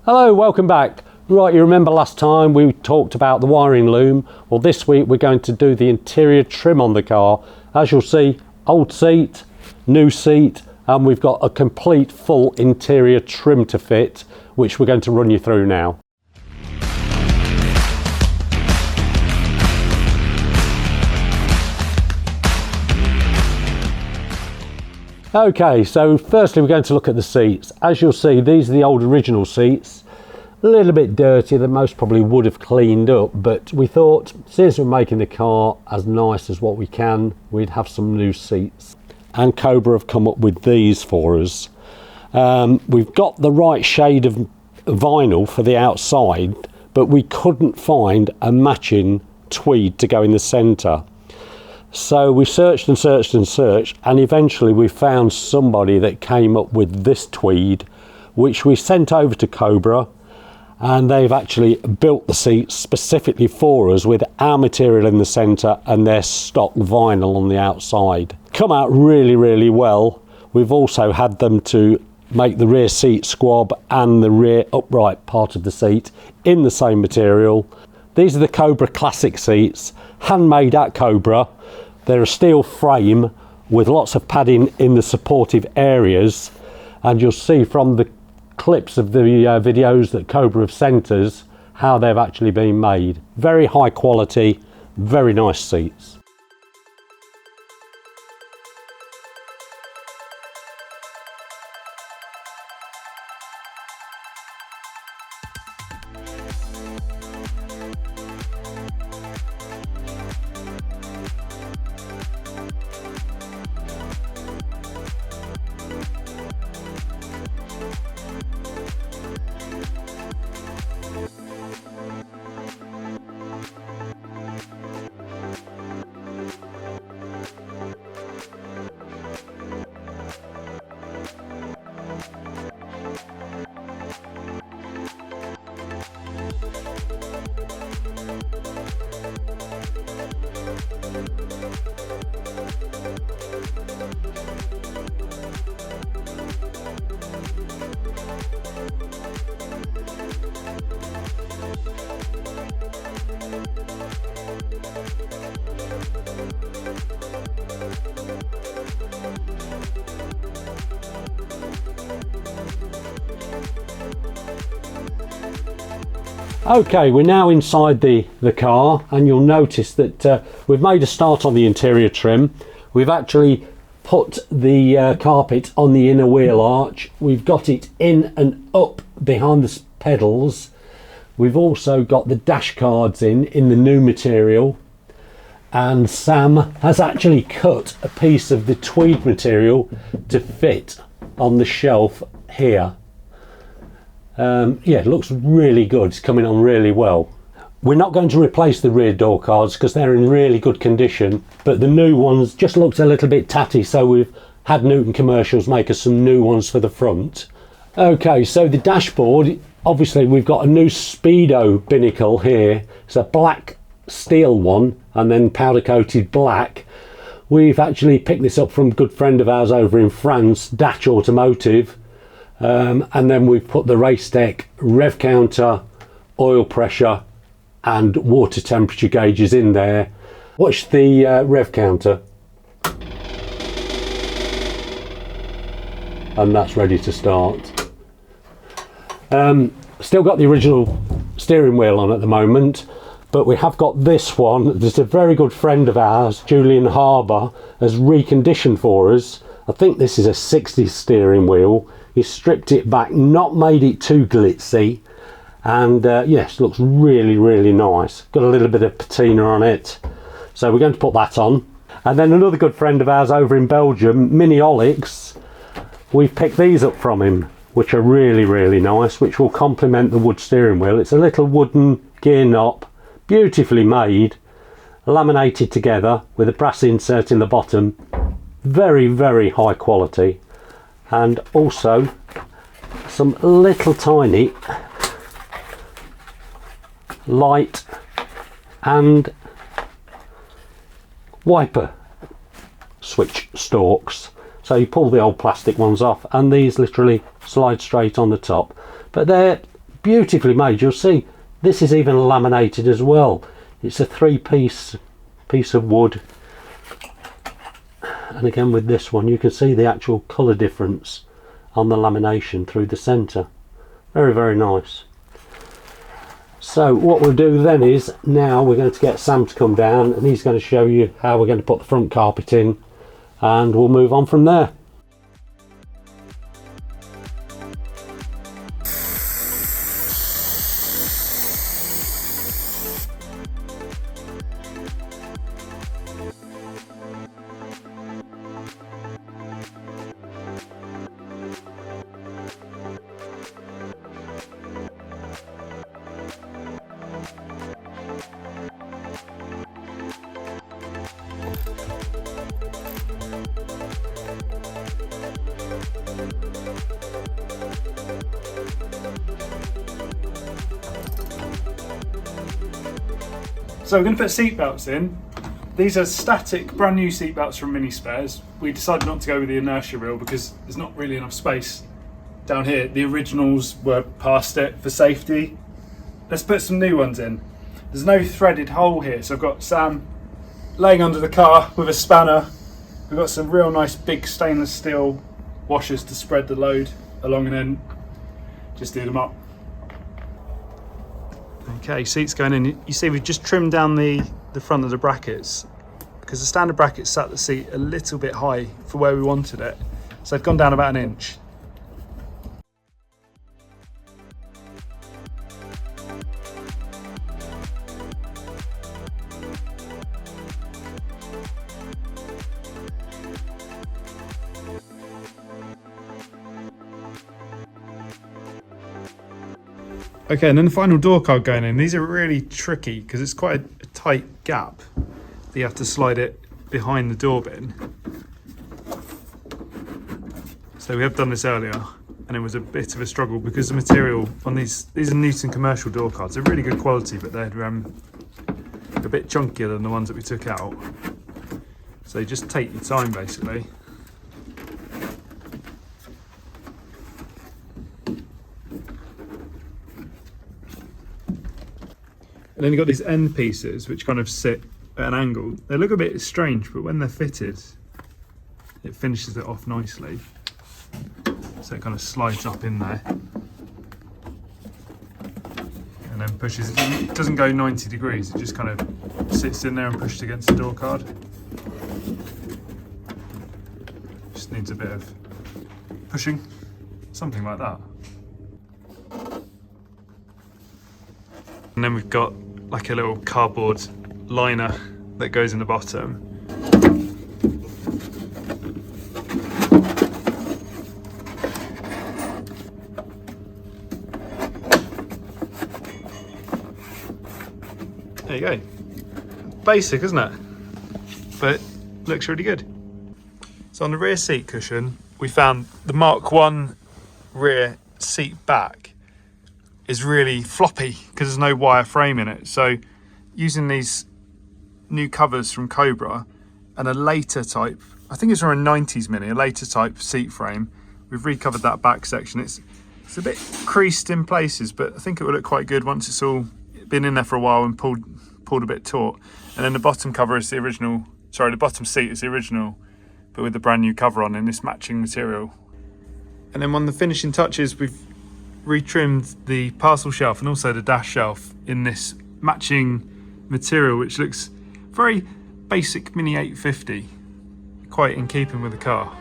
Hello, welcome back. Right, you remember last time we talked about the wiring loom? Well, this week we're going to do the interior trim on the car. As you'll see, old seat, new seat, and we've got a complete full interior trim to fit, which we're going to run you through now. Okay, so firstly we're going to look at the seats. As you'll see, these are the old original seats. A little bit dirty, that most probably would have cleaned up, but we thought since we're making the car as nice as what we can, we'd have some new seats. And Cobra have come up with these for us. We've got the right shade of vinyl for the outside, but we couldn't find a matching tweed to go in the centre. So we searched and searched and searched, and eventually we found somebody that came up with this tweed, which we sent over to Cobra, and they've actually built the seats specifically for us with our material in the centre and their stock vinyl on the outside. Come out really, really well. We've also had them to make the rear seat squab and the rear upright part of the seat in the same material. These are the Cobra Classic seats, handmade at Cobra. They're a steel frame with lots of padding in the supportive areas, and you'll see from the clips of the videos that Cobra have sent us how they've actually been made. Very high quality, very nice seats. Okay, we're now inside the car, and you'll notice that we've made a start on the interior trim. We've actually put the carpet on the inner wheel arch. We've got it in and up behind the pedals. We've also got the dash cards in the new material, and Sam has actually cut a piece of the tweed material to fit on the shelf here. Yeah, it looks really good. It's coming on really well. We're not going to replace the rear door cards because they're in really good condition, but the new ones just looked a little bit tatty, so we've had Newton Commercials make us some new ones for the front. Okay, so the dashboard, obviously we've got a new Speedo binnacle here. It's a black steel one and then powder coated black. We've actually picked this up from a good friend of ours over in France, Dash Automotive. And then we've put the race deck, rev counter, oil pressure and water temperature gauges in there. Watch the rev counter, and that's ready to start. Still got the original steering wheel on at the moment, but we have got this one. There's a very good friend of ours, Julian Harbour, has reconditioned for us. I think this is a 60s steering wheel. He stripped it back, not made it too glitzy, and yes, looks really, really nice. Got a little bit of patina on it, so we're going to put that on. And then another good friend of ours over in Belgium, Mini Olix, we've picked these up from him, which are really, really nice, which will complement the wood steering wheel. It's a little wooden gear knob, beautifully made, laminated together with a brass insert in the bottom. Very, very high quality. And also some little tiny light and wiper switch stalks. So you pull the old plastic ones off and these literally slide straight on the top. But they're beautifully made. You'll see this is even laminated as well. It's a 3-piece piece of wood, and again with this one you can see the actual colour difference on the lamination through the centre. Very, very nice. So what we'll do then is, now we're going to get Sam to come down and he's going to show you how we're going to put the front carpet in, and we'll move on from there. So we're going to put seat belts in. These are static, brand new seat belts from Mini Spares. We decided not to go with the inertia reel because there's not really enough space down here. The originals were past it for safety. Let's put some new ones in. There's no threaded hole here, so I've got Sam laying under the car with a spanner. We've got some real nice big stainless steel washers to spread the load along, and then just do them up. Okay, seats going in. You see we've just trimmed down the front of the brackets because the standard brackets sat the seat a little bit high for where we wanted it. So they've gone down about 1 inch. Okay, and then the final door card going in. These are really tricky because it's quite a tight gap that you have to slide it behind the door bin. So we have done this earlier and it was a bit of a struggle because the material on these are Newton commercial door cards. They're really good quality, but they're a bit chunkier than the ones that we took out. So you just take your time basically. And then you've got these end pieces which kind of sit at an angle. They look a bit strange, but when they're fitted, it finishes it off nicely. So it kind of slides up in there. And then pushes, it doesn't go 90 degrees, it just kind of sits in there and pushes against the door card. Just needs a bit of pushing, something like that. And then we've got like a little cardboard liner that goes in the bottom. There you go. Basic, isn't it? But looks really good. So on the rear seat cushion, we found the Mark 1 rear seat back is really floppy because there's no wire frame in it. So using these new covers from Cobra and a later type, I think it's from a 90s Mini, a later type seat frame, we've recovered that back section. It's a bit creased in places, but I think it will look quite good once it's all been in there for a while and pulled a bit taut. And then the bottom cover is the original, sorry, the bottom seat is the original, but with the brand new cover on in this matching material. And then on the finishing touches, we've retrimmed the parcel shelf and also the dash shelf in this matching material, which looks very basic Mini 850, quite in keeping with the car.